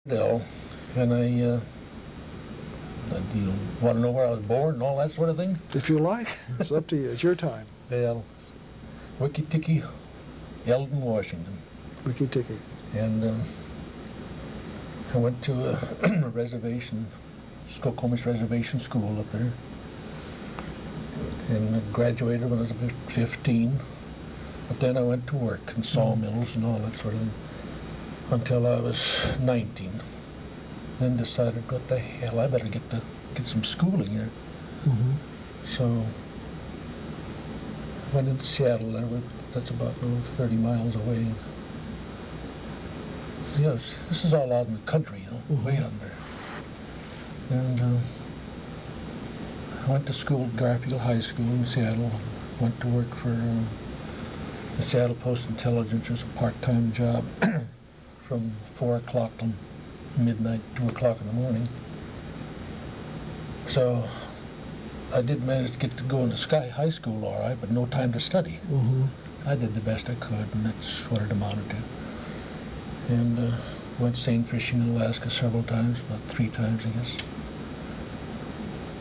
Aardal, and do you want to know where I was born and all that sort of thing? If you like, it's up to you. It's your time. Well, Wiki-Tiki, Eldon, Washington. Wiki-Tiki. And I went to a reservation, Skokomish Reservation School up there, and graduated when I was about 15. But then I went to work in sawmills and all that sort of thing until I was 19. Then decided, what the hell, I better get some schooling here. Mm-hmm. So I went into Seattle. That's about 30 miles away. Yes, this is all out in the country, Mm-hmm. way out there. And I went to school at Garfield High School in Seattle. Went to work for the Seattle Post-Intelligencer as a part-time job from 4 o'clock till midnight, 2 o'clock in the morning. So I did manage to get to go into high school all right, but no time to study. Mm-hmm. I did the best I could, and that's what it amounted to. And went seine fishing in Alaska several times, about 3 times, I guess.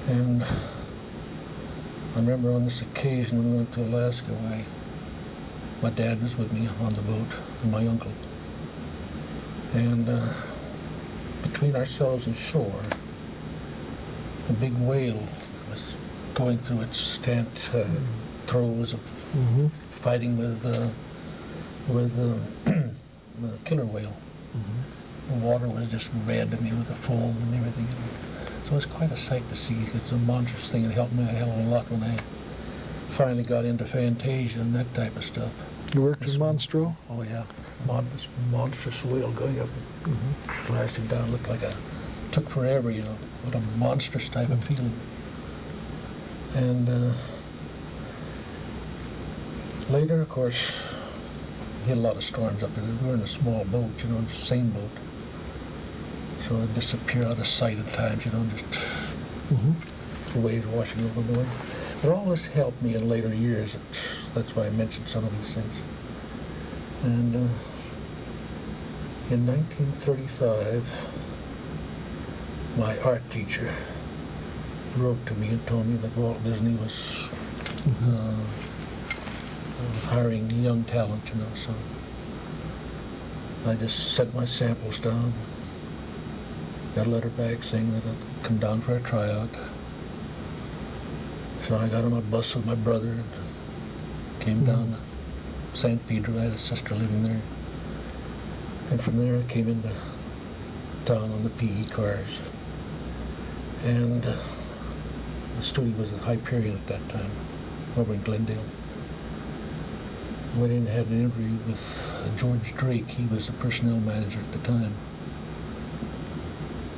And I remember on this occasion when we went to Alaska, my dad was with me on the boat, and my uncle. And between ourselves and shore, a big whale was going through its throes of Mm-hmm. fighting with the killer whale. Mm-hmm. The water was just red, with the foam and everything. So it was quite a sight to see. It's a monstrous thing. It helped me a hell of a lot when I finally got into Fantasia and that type of stuff. You worked with Monstro? Oh yeah, monstrous whale going up, Mm-hmm. slashing down. Looked like took forever, What a monstrous type of feeling. And later, of course, we had a lot of storms up there. We were in a small boat, a seine boat. So I'd disappear out of sight at times, just Mm-hmm. the waves washing overboard. But all this helped me in later years. That's why I mentioned some of these things. And in 1935, my art teacher wrote to me and told me that Walt Disney was hiring young talent, so I just sent my samples down, got a letter back saying that I'd come down for a tryout. So I got on my bus with my brother and came down to St. Pedro. I had a sister living there. And from there I came into town on the PE cars. And the studio was at Hyperion at that time, over in Glendale. Went in and had an interview with George Drake. He was the personnel manager at the time.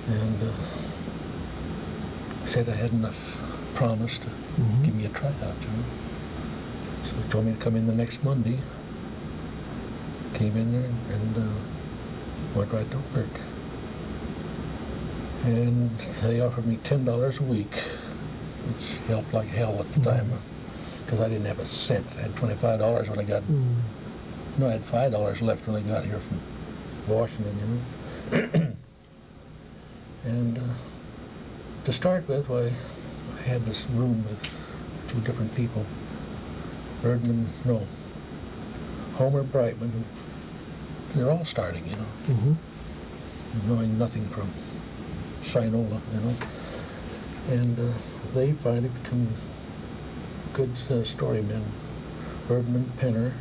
And said I had enough promise to give me a tryout, So he told me to come in the next Monday. Came in there and went right to work. And they offered me $10 a week, which helped like hell at the time, because I didn't have a cent. I had $25 when I got, no, I had $5 left when I got here from Washington, And to start with, I had this room with 2 different people. Homer Brightman, they're all starting, knowing nothing from Shinola, And they finally become good storymen. Erdman Penner,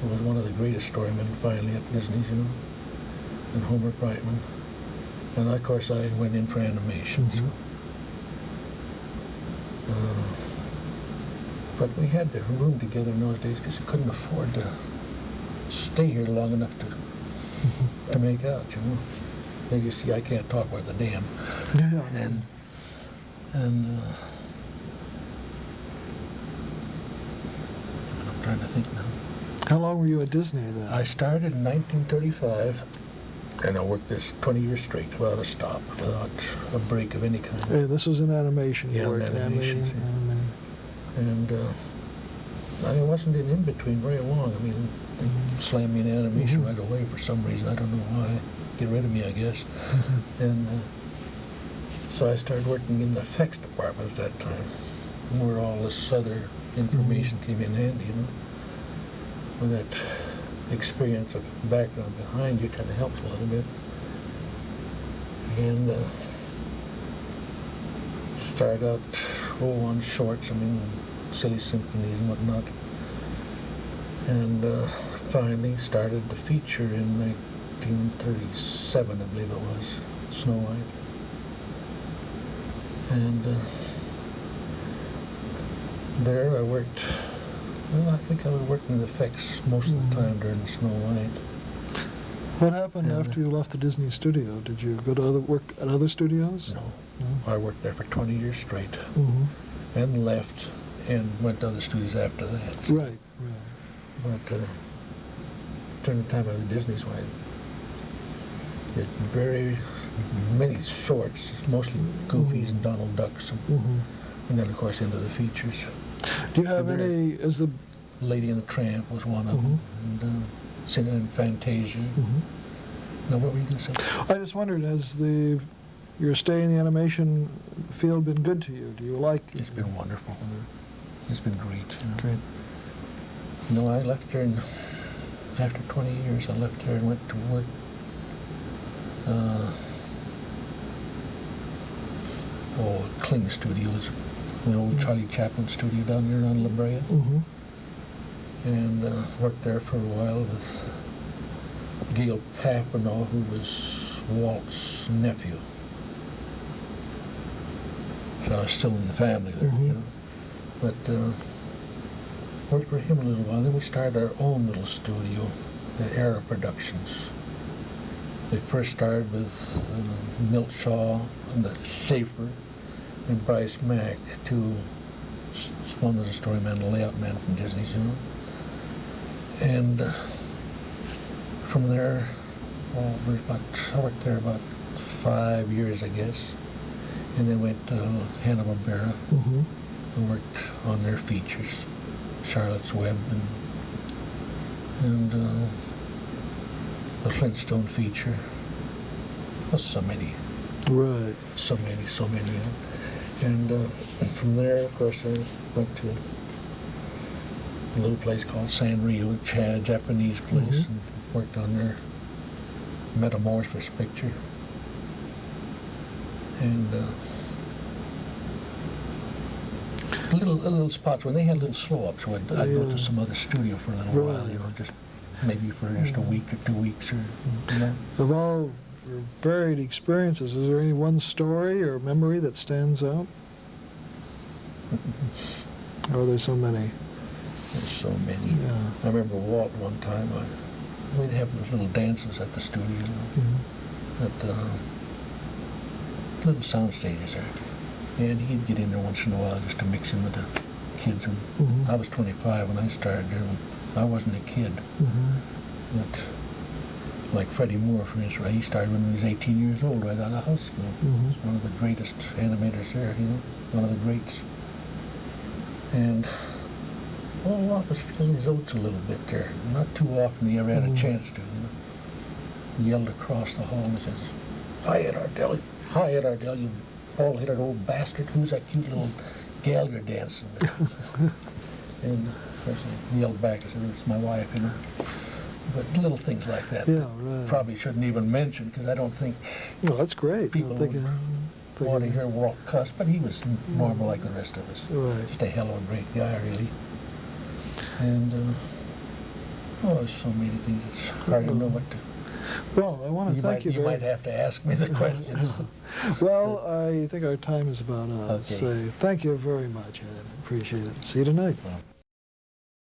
who was one of the greatest storymen finally at Disney's, and Homer Brightman. And of course I went in for animation. But we had the room together in those days because we couldn't afford to stay here long enough to make out, Now you see, I can't talk worth a damn. Yeah. And I'm trying to think now. How long were you at Disney then? I started in 1935, and I worked this 20 years straight without a stop, without a break of any kind. Hey, this was in animation. Yeah, You worked animation. And I wasn't in between very long. They slammed me in animation right away for some reason. I don't know why. get rid of me, I guess. And so I started working in the effects department at that time, where all this other information came in handy, you know. With that experience of background behind you kind of helps a little bit. And started out on shorts, I mean, silly symphonies and whatnot. And finally started the feature in 1937, I believe it was, Snow White. And there I worked, well, I think I worked in the effects most of the time during Snow White. What happened And, after you left the Disney studio? Did you go to work at other studios? No, No? I worked there for 20 years straight, Mm-hmm. and left, and went to other studios after that. Right, right. But during the time I was at Disney's, why, did very many shorts, mostly Goofies and Donald Ducks, and then of course into the features. Do you have And there- any, as the, Lady and the Tramp was one of them, and Sin and Fantasia. Now, what were you going to say? I just wondered, has your stay in the animation field been good to you? Do you like It's been wonderful. It's been great. You know. Great. No, I left there after 20 years. I left there and went to work. Kling Studios, the old Charlie Chaplin studio down there on La Brea, and worked there for a while with Gail Papineau, who was Walt's nephew. So I was still in the family there, you know. But worked for him a little while. Then we started our own little studio, the Era Productions. They first started with Milt Shaw and the Schaefer and Bryce Mack, one was a story man, a layout man from Disney's, you know. And from there, I worked there about 5 years, I guess, and then went to Hanna-Barbera and worked on their features, Charlotte's Web and the Flintstone feature. Oh, so many. Right. So many. You know. And from there, of course, I went to a little place called Sanrio, a Japanese place, and worked on their Metamorphosis picture. And little spots when they had little slow-ups, where I'd go to some other studio for a little while, you know, just maybe for just a week or 2 weeks, or you know. Of all your varied experiences, is there any one story or memory that stands out? Or are there so many? There's so many. Yeah. I remember Walt one time, we'd have those little dances at the studio, at the little sound stages there. And he'd get in there once in a while just to mix in with the kids. And I was 25 when I started there. I wasn't a kid. But like Freddie Moore, for instance, he started when he was 18 years old, right out of high school. He's one of the greatest animators there, you know, one of the greats. And Walt was feeling his oats a little bit there. Not too often he ever had a chance to, you know. He yelled across the hall and says, "Hi, Ed Aardal. Hi, Ed Aardal, you bald-headed old bastard. Who's that cute little gal you're dancing with?" And of course he yelled back and said, "It's my wife, you know." But little things like that, Yeah, right. probably shouldn't even mention, because I don't think Well, that's great. people would want to hear Walt cuss, but he was normal like the rest of us. Right. Just a hell of a great guy, really. And, there's so many things, it's hard to know what to... Well, I want to thank you You very might have to ask me the questions. Well, I think our time is about up. Okay. So thank you very much, Ed. Appreciate it. See you tonight. Well,